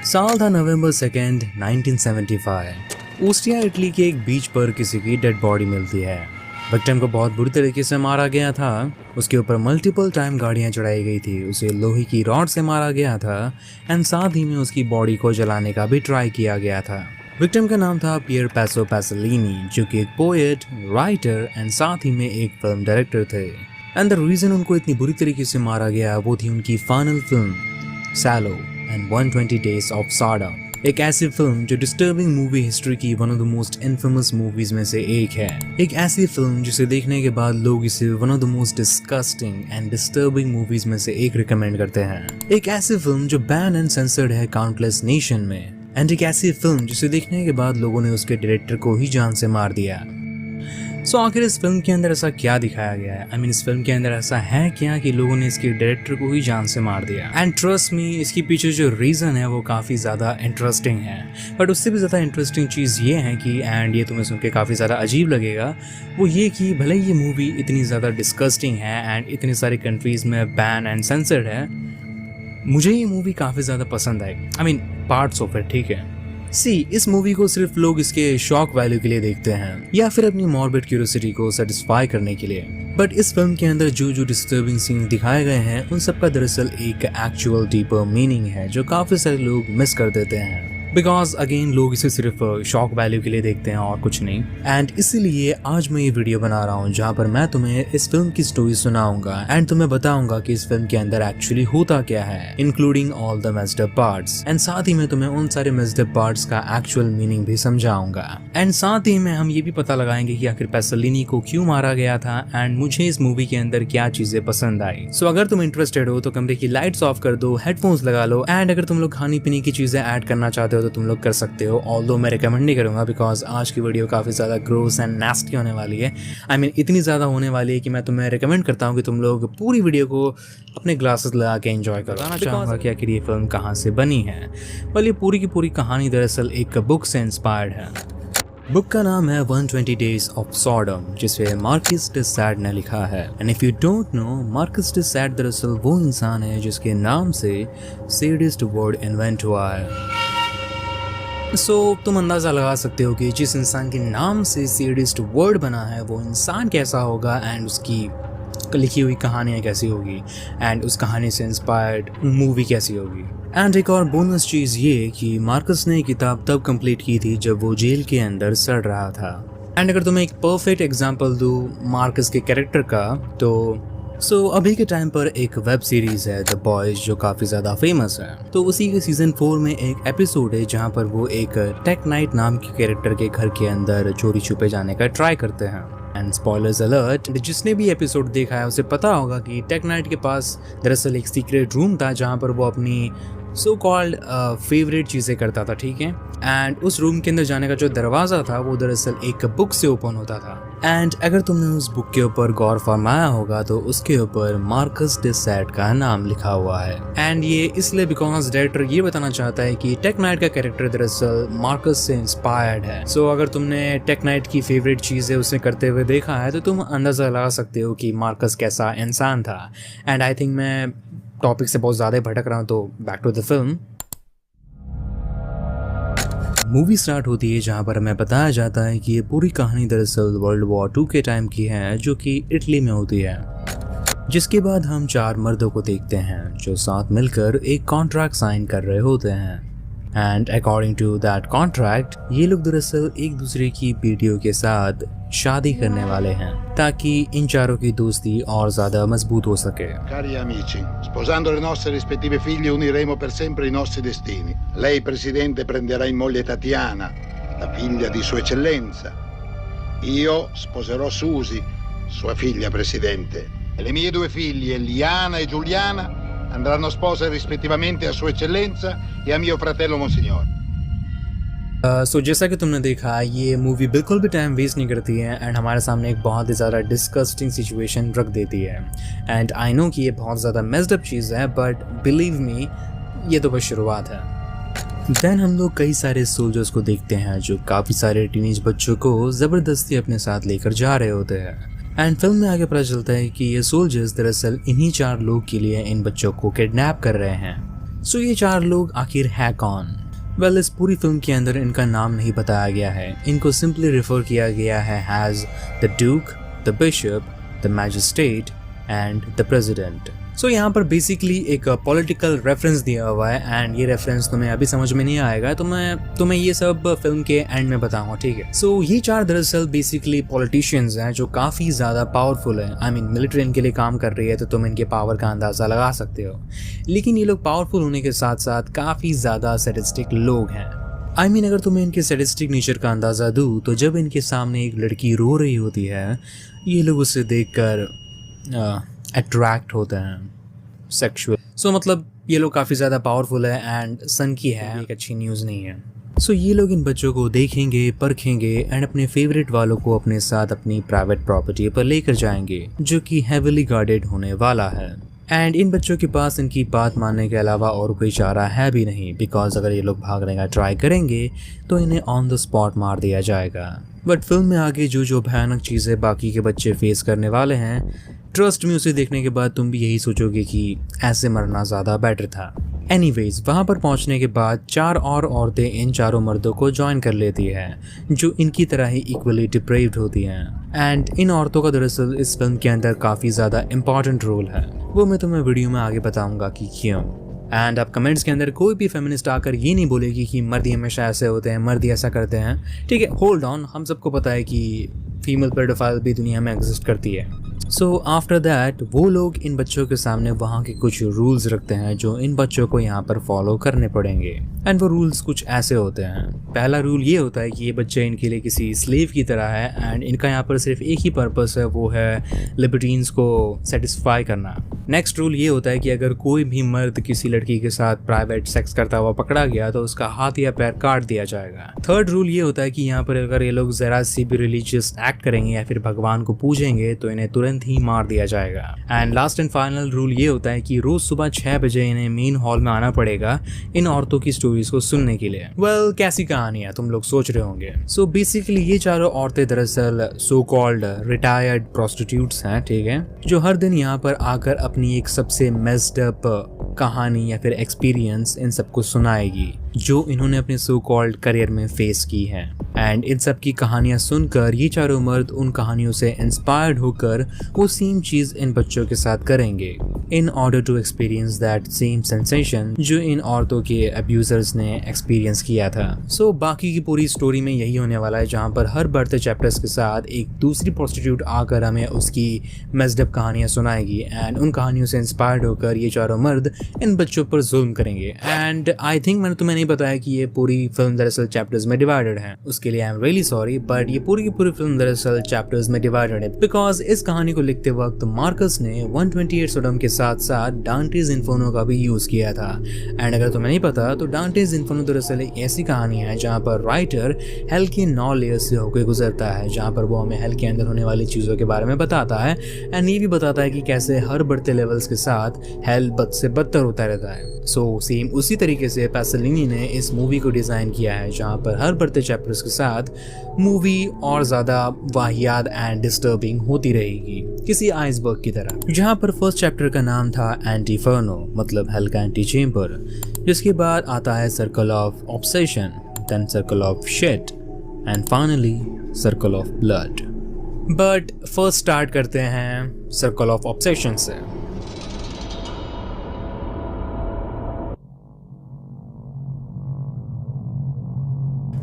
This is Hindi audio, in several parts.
साल था नवंबर 2, 1975। ओस्टिया इटली के एक बीच पर किसी की डेड बॉडी मिलती है। विक्टिम को बहुत बुरी तरीके से मारा गया था। उसके ऊपर मल्टीपल टाइम गाड़ियां चढ़ाई गई थी, उसे लोहे की रॉड से मारा गया था एंड साथ ही में उसकी बॉडी को जलाने का भी ट्राई किया गया था। विक्टिम का नाम था पियर पैसो पैसोलिनी, जो कि एक पोएट, राइटर एंड साथ ही में एक फिल्म डायरेक्टर थे। एंड द रीजन उनको इतनी बुरी तरीके से मारा गया वो थी उनकी final film Salo and 120 days of Sodom, एक ऐसी फिल्म जो डिस्टर्बिंग मूवी हिस्ट्री की one of the most infamous movies में से एक है। एक ऐसी फिल्म जिसे देखने के बाद लोग इसे one of the most disgusting and disturbing movies में से एक रिकमेंड करते हैं। एक ऐसी फिल्म जो बैन एंड सेंसर्ड है काउंटलेस नेशन में, एंड एक ऐसी फिल्म जिसे देखने के बाद लोगों ने उसके डायरेक्टर को ही जान से मार दिया। सो आखिर इस फिल्म के अंदर ऐसा क्या दिखाया गया है? इस फिल्म के अंदर ऐसा है क्या कि लोगों ने इसके डायरेक्टर को ही जान से मार दिया? एंड ट्रस्ट मी, इसके पीछे जो रीज़न है वो काफ़ी ज़्यादा इंटरेस्टिंग है। बट उससे भी ज़्यादा इंटरेस्टिंग चीज़ ये है कि, एंड ये तुम्हें सुन के काफ़ी ज़्यादा अजीब लगेगा, वो ये कि भले ये मूवी इतनी ज़्यादा डिस्गस्टिंग है एंड इतनी सारी कंट्रीज़ में बैन एंड सेंसर्ड है, मुझे ये मूवी काफ़ी ज़्यादा पसंद आई। पार्ट्स ऑफ इट, ठीक है। इस मूवी को सिर्फ लोग इसके शॉक वैल्यू के लिए देखते हैं या फिर अपनी मॉर्बिड क्यूरियोसिटी को सेटिस्फाई करने के लिए। बट इस फिल्म के अंदर जो डिस्टर्बिंग सीन दिखाए गए हैं उन सब का दरअसल एक एक्चुअल डीपर मीनिंग है जो काफी सारे लोग मिस कर देते हैं। बिकॉज अगेन लोग इसे सिर्फ शॉक वैल्यू के लिए देखते हैं और कुछ नहीं। एंड इसीलिए आज मैं ये वीडियो बना रहा हूँ जहाँ पर मैं तुम्हें इस फिल्म की स्टोरी सुनाऊंगा एंड तुम्हें बताऊंगा कि इस फिल्म के अंदर एक्चुअली होता क्या है, including all the messed up parts. And साथ ही मैं तुम्हें उन सारे मेस्ड अप पार्ट्स का एक्चुअल मीनिंग भी समझाऊंगा। एंड साथ ही में हम ये भी पता लगाएंगे कि आखिर पैसोलिनी को क्यों मारा गया था एंड मुझे इस मूवी के अंदर क्या चीजें पसंद आई। सो अगर तुम इंटरेस्टेड हो तो कमरे की लाइट्स ऑफ कर दो, हेडफोन्स लगा लो, एंड अगर तुम लोग खाने पीने की चीजें ऐड करना चाहते हो तो तुम लोग कर सकते हो। ऑल्दो मैं रिकमेंड नहीं करूंगा बिकॉज आज की वीडियो काफी ज्यादा ग्रोस एंड नास्टी होने वाली है। इतनी ज्यादा होने वाली है कि मैं तुम्हें रिकमेंड करता हूँ कि तुम लोग पूरी वीडियो को अपने ग्लासेस लगा के एंजॉय करो। बताना चाहूंगा कि आखिर ये फिल्म कहाँ से बनी है। ये पूरी की पूरी कहानी दरअसल एक बुक से इंस्पायर्ड है। बुक का नाम है 120 डेज ऑफ सॉडम, जिसे मार्किस डे सैड ने लिखा है। And if you don't know, Marxist day sad दरअसल वो इंसान है जिसके नाम से सैडिस्ट वर्ड इन्वेंट हुआ है। तुम अंदाज़ा लगा सकते हो कि जिस इंसान के नाम से सैडिस्ट वर्ड बना है वो इंसान कैसा होगा एंड उसकी लिखी हुई कहानियाँ कैसी होगी एंड उस कहानी से इंस्पायर्ड मूवी कैसी होगी। एंड एक और बोनस चीज़ ये कि मार्कस ने किताब तब कंप्लीट की थी जब वो जेल के अंदर सड़ रहा था। एंड अगर तुम्हें एक परफेक्ट एग्जांपल दूँ मार्कस के कैरेक्टर का तो अभी के टाइम पर एक वेब सीरीज है द बॉयज जो काफी ज्यादा फेमस है। तो उसी के सीजन 4 में एक एपिसोड है जहां पर वो एक टेक नाइट नाम के कैरेक्टर के घर के अंदर चोरी छुपे जाने का ट्राई करते हैं। एंड स्पॉयलर्स अलर्ट, जिसने भी एपिसोड देखा है उसे पता होगा कि टेक नाइट के पास दरअसल एक सीक्रेट रूम था जहां पर वो अपनी सो कॉल्ड फेवरेट चीज़ें करता था, ठीक है। एंड उस रूम के अंदर जाने का जो दरवाज़ा था वो दरअसल एक बुक से ओपन होता था। एंड अगर तुमने उस बुक के ऊपर गौर फरमाया होगा तो उसके ऊपर मार्कस डे सैड का नाम लिखा हुआ है। एंड ये इसलिए बिकॉज डायरेक्टर ये बताना चाहता है कि टेक नाइट का कैरेक्टर दरअसल मार्कस से इंस्पायर्ड है। अगर तुमने टेक नाइट की फेवरेट चीज़ें उसे करते हुए देखा है तो तुम अंदाज़ा लगा सकते हो कि मार्कस कैसा इंसान था। एंड आई थिंक मैं टॉपिक से बहुत ज़्यादा भटक रहा हूँ, तो back to the film. Movie start होती है जहाँ पर हमें बताया जाता है कि ये पूरी कहानी दरअसल वर्ल्ड वॉर 2 के टाइम की है जो कि इटली में होती है। जिसके बाद हम 4 मर्दों को देखते हैं जो साथ मिलकर एक कॉन्ट्रैक्ट साइन कर रहे होते हैं। And according to that contract ये लोग दरअसल एक दूसरे की बेटियों के साथ शादी करने वाले हैं ताकि इन चारों की दोस्ती और ज्यादा मजबूत हो सके। Cari amici, sposando le nostre rispettive figlie uniremo per sempre i nostri destini. Lei, presidente, prenderà in moglie Tatiana, la figlia di Sua Eccellenza. Io sposerò Susi, sua figlia, presidente. E le mie 2 figlie, Liana e Giuliana, andranno spose rispettivamente a Sua Eccellenza e a mio fratello Monsignore. जैसा कि तुमने देखा ये मूवी बिल्कुल भी टाइम वेस्ट नहीं करती है एंड हमारे सामने एक बहुत ही ज़्यादा डिस्गस्टिंग सिचुएशन रख देती है। एंड आई नो कि ये बहुत ज़्यादा मेस्ड अप चीज़ है बट बिलीव मी ये तो बस शुरुआत है। देन हम लोग कई सारे सोल्जर्स को देखते हैं जो काफ़ी सारे टीनेज बच्चों को ज़बरदस्ती अपने साथ लेकर जा रहे होते हैं। एंड फिल्म में आगे पता चलता है कि ये सोल्जर्स दरअसल इन्हीं 4 लोग के लिए इन बच्चों को किडनैप कर रहे हैं। सो ये 4 लोग आखिर है कौन? वेल, इस पूरी फिल्म के अंदर इनका नाम नहीं बताया गया है। इनको सिंपली रेफर किया गया है as the duke, the bishop, the magistrate and the president. So यहाँ पर बेसिकली एक पॉलिटिकल रेफरेंस दिया हुआ है एंड ये रेफरेंस तुम्हें अभी समझ में नहीं आएगा, तो मैं तुम्हें ये सब फिल्म के एंड में बताऊंगा, ठीक है। सो ये 4 दरअसल बेसिकली पॉलिटिशियंस हैं जो काफ़ी ज़्यादा पावरफुल हैं। आई मीन मिलिट्री इनके लिए काम कर रही है तो तुम इनके पावर का अंदाज़ा लगा सकते हो। लेकिन ये लोग पावरफुल होने के साथ साथ काफ़ी ज़्यादा सैडिस्टिक लोग हैं। आई मीन अगर तुम्हें इनके सैडिस्टिक नेचर का अंदाज़ा दूँ तो जब इनके सामने एक लड़की रो रही होती है, ये लोग उसे देखकर अट्रैक्ट होते हैं सेक्सुअल। सो मतलब ये लोग काफ़ी ज़्यादा पावरफुल है एंड सन की है, एक अच्छी न्यूज़ नहीं है। सो ये लोग इन बच्चों को देखेंगे, परखेंगे एंड अपने फेवरेट वालों को अपने साथ अपनी प्राइवेट प्रॉपर्टी पर लेकर जाएंगे जो कि हेविली गार्डेड होने वाला है। एंड इन बच्चों के पास इनकी बात मानने के अलावा और कोई चारा है भी नहीं, बिकॉज अगर ये लोग भागने का ट्राई करेंगे तो इन्हें ऑन द स्पॉट मार दिया जाएगा। बट फिल्म में आगे जो भयानक चीज़ें बाकी के बच्चे फेस करने वाले हैं, ट्रस्ट में उसे देखने के बाद तुम भी यही सोचोगे कि ऐसे मरना ज़्यादा बेटर था। एनीवेज, वहाँ पर पहुँचने के बाद 4 और औरतें इन 4 मर्दों को ज्वाइन कर लेती हैं जो इनकी तरह ही इक्वली डिप्रेव्ड होती हैं। एंड इन औरतों का दरअसल इस फिल्म के अंदर काफ़ी ज़्यादा इंपॉर्टेंट रोल है, वो मैं तुम्हें वीडियो में आगे बताऊँगा कि क्यों। एंड अब कमेंट्स के अंदर कोई भी फेमिनिस्ट आकर ये नहीं बोलेगी कि मर्द हमेशा ऐसे होते हैं, मर्द ऐसा करते हैं, ठीक है। होल्ड ऑन, हम सबको पता है कि फीमेल पेडोफाइल भी दुनिया में एग्जिस्ट करती है। सो आफ्टर दैट वो लोग इन बच्चों के सामने वहाँ के कुछ रूल्स रखते हैं जो इन बच्चों को यहाँ पर फॉलो करने पड़ेंगे। एंड वो रूल्स कुछ ऐसे होते हैं। पहला रूल ये होता है कि ये बच्चे इनके लिए किसी स्लेव की तरह है एंड इनका यहाँ पर सिर्फ एक ही पर्पस है, वो है लिबर्टीन्स को सेटिस्फाई करना। नेक्स्ट रूल ये होता है कि अगर कोई भी मर्द किसी लड़की के साथ प्राइवेट सेक्स करता हुआ पकड़ा गया तो उसका हाथ या पैर काट दिया जाएगा। थर्ड रूल ये होता है कि यहाँ पर अगर ये लोग जरा सी भी रिलीजियस एक्ट करेंगे या फिर भगवान को पूजेंगे तो इन्हें तुरंत ही मार दिया जाएगा। And last and final rule ये होता है कि रोज सुबह 6 बजे इन्हें मेन हॉल में आना पड़ेगा इन औरतों की स्टोरीज को सुनने के लिए। वेल, कैसी कहानी है तुम लोग सोच रहे होंगे। सो बेसिकली ये 4 औरतें दरअसल सो कॉल्ड रिटायर्ड प्रोस्टिट्यूट्स हैं, ठीक है, जो हर दिन यहाँ पर आकर अपनी एक सबसे मेस्ड अप कहानी या फिर एक्सपीरियंस इन सबको सुनाएगी जो इन्होंने अपने सो कॉल्ड करियर में फेस की है। एंड इन सब की कहानियां सुनकर ये 4 मर्द उन कहानियों से इंस्पायर्ड होकर वो सेम चीज इन बच्चों के साथ करेंगे in order to experience that same sensation जो इन औरतों के अब्यूजर्स ने एक्सपीरियंस किया था। सो बाकी की पूरी स्टोरी में यही होने वाला है, जहाँ पर हर बढ़ते चैप्टर्स के साथ एक दूसरी प्रोस्टिट्यूट आकर हमें उसकी मेस्ड अप कहानियां सुनाएगी एंड उन कहानियों से इंस्पायर्ड होकर ये 4 मर्द इन बच्चों पर जुल्म करेंगे। एंड आई थिंक मैंने तुम्हें नहीं बताया कि ये पूरी फिल्म दरअसल चैप्टर्स में डिवाइडेड है, उसके लिए I am really sorry, but ये पूरी की पूरी फिल्म दरअसल चैप्टर्स में डिवाइडेड है बिकॉज इस कहानी को लिखते वक्त मार्कस ने 128 सोडम के साथ साथ डांटेज इन्फर्नो का भी यूज किया था। एंड अगर तुम्हें नहीं पता तो डांटेज इन्फर्नो दरअसल एक ऐसी कहानी है जहाँ पर राइटर हेल के 9 लेयर्स से होकर गुजरता है, जहाँ पर वो हमें हेल के अंदर होने वाली चीजों के बारे में बताता है एंड ये भी बताता है कि कैसे हर बढ़ते लेवल्स के साथ हेल बद से बदतर होता रहता है। सो सेम उसी तरीके से पैसलिनी ने इस मूवी को डिजाइन किया है, जहाँ पर हर बढ़ते चैप्टर्स के साथ मूवी और ज्यादा वाहियात एंड डिस्टर्बिंग होती रहेगी, किसी आइसबर्ग की तरह। जहाँ पर फर्स्ट चैप्टर का नाम था एंटीफर्नो, मतलब हेल का एंटी चेम्बर, जिसके बाद आता है circle of obsession, then circle of shit and finally circle of blood. But first start करते हैं सर्कल ऑफ ऑब्सेशन से।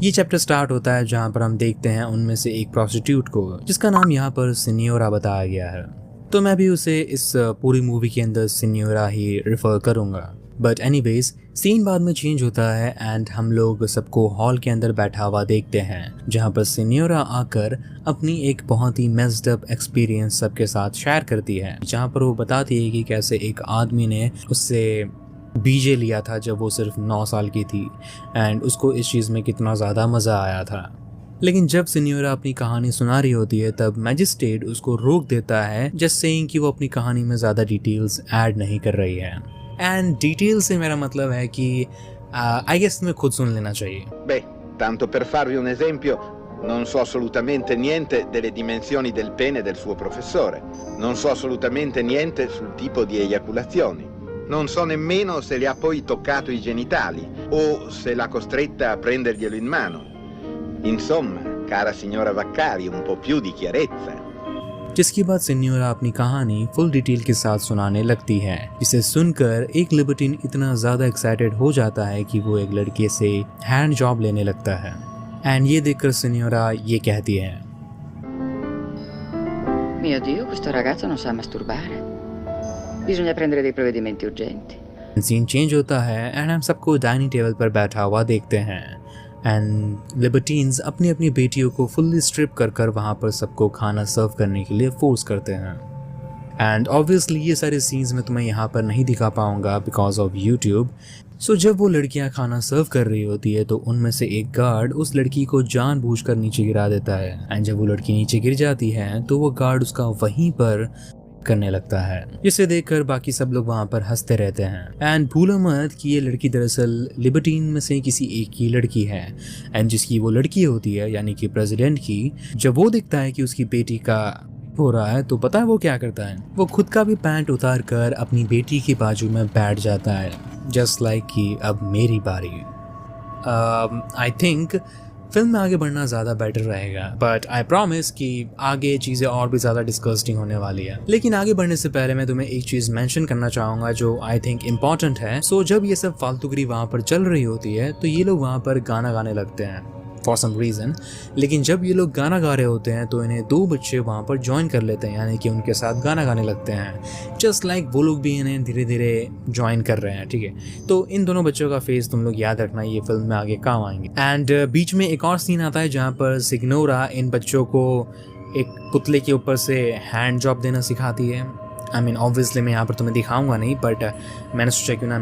ये चैप्टर स्टार्ट होता है जहाँ पर हम देखते हैं उनमें से एक प्रोस्टिट्यूट को जिसका नाम यहाँ पर सिन्योरा बताया गया है, तो मैं भी उसे इस पूरी मूवी के अंदर सिन्योरा ही रेफर करूँगा। बट एनीवेज सीन बाद में चेंज होता है एंड हम लोग सबको हॉल के अंदर बैठा हुआ देखते हैं, जहाँ पर सिन्योरा आकर अपनी एक बहुत ही मेस्ड अप एक्सपीरियंस सबके साथ शेयर करती है, जहाँ पर वो बताती है कि कैसे एक आदमी ने उससे बीजे लिया था जब वो सिर्फ 9 साल की थी एंड उसको इस चीज़ में कितना ज़्यादा मज़ा आया था। लेकिन जब सिन्योरा अपनी कहानी सुना रही होती है तब मैजिस्ट्रेट उसको रोक देता है, जस्ट सेइंग कि वो अपनी कहानी में ज़्यादा डिटेल्स ऐड नहीं कर रही है। एंड डिटेल से मेरा मतलब है कि आई गेस तुम्हें खुद सुन लेना चाहिए। Beh, tanto per farvi un esempio, non so assolutamente niente delle dimensioni del pene del suo professore. Non so assolutamente niente sul tipo di eiaculazioni. Non so nemmeno se le ha poi toccato i genitali o se l'ha costretta a prenderglielo in mano. Insomma, cara signora Vaccari, un po' più di chiarezza. जिसके बाद सिन्योरा अपनी कहानी फुल डिटेल के साथ सुनाने लगती है, जिसे सुनकर एक लिबर्टीन इतना ज़्यादा एक्साइटेड हो जाता है कि वो एक लड़के से हैंड जॉब लेने लगता है। एंड ये देखकर सिन्योरा ये कहती है, Mio Dio, questo ragazzo non sa masturbare. Bisogna prendere dei provvedimenti urgenti. Scene change होता है एंड हम सबको डाइनिंग टेबल पर बैठा हुआ देखते हैं एंड लिबर्टीन्स अपनी अपनी बेटियों को फुल्ली स्ट्रिप कर कर वहाँ पर सबको खाना सर्व करने के लिए फोर्स करते हैं। एंड ऑब्वियसली ये सारे सीन्स मैं तुम्हें यहाँ पर नहीं दिखा पाऊँगा बिकॉज ऑफ यूट्यूब। सो जब वो लड़कियाँ खाना सर्व कर रही होती है तो उनमें से एक गार्ड उस लड़की को जानबूझकर नीचे गिरा देता है एंड जब वो लड़की नीचे गिर जाती है तो वो गार्ड उसका वहीं पर करने लगता है, जिसे देखकर बाकी सब लोग वहाँ पर हंसते रहते हैं। एंड भूलो मत कि ये लड़की दरअसल लिबर्टीन में से किसी एक की लड़की है एंड जिसकी वो लड़की होती है यानी कि प्रेसिडेंट की, जब वो दिखता है कि उसकी बेटी का हो रहा है तो पता है वो क्या करता है, वो खुद का भी पैंट उतार कर अपनी बेटी की बाजू में बैठ जाता है, जस्ट लाइक कि अब मेरी बारी। आई थिंक फिल्म में आगे बढ़ना ज़्यादा बेटर रहेगा, बट आई प्रॉमिस कि आगे चीज़ें और भी ज़्यादा डिस्कस्टिंग होने वाली है। लेकिन आगे बढ़ने से पहले मैं तुम्हें एक चीज़ मेंशन करना चाहूँगा जो आई थिंक इम्पॉर्टेंट है। सो जब ये सब फालतूगिरी वहाँ पर चल रही होती है तो ये लोग वहाँ पर गाना गाने लगते हैं फॉर सम रीज़न, लेकिन जब ये लोग गाना गा रहे होते हैं तो इन्हें दो बच्चे वहाँ पर ज्वाइन कर लेते हैं, यानी कि उनके साथ गाना गाने लगते हैं, जस्ट लाइक वो लोग भी इन्हें धीरे धीरे ज्वाइन कर रहे हैं। ठीक है, तो इन दोनों बच्चों का फेस तुम लोग याद रखना, ये फिल्म में आगे काम आएंगे। एंड बीच में एक और सीन आता है जहाँ पर सिग्नोरा इन बच्चों को एक पुतले के ऊपर से हैंड जॉब देना सिखाती है। आई मीन ऑब्वियसली मैं यहाँ पर तुम्हें दिखाऊंगा नहीं, बट मैंने सोचा क्यों ना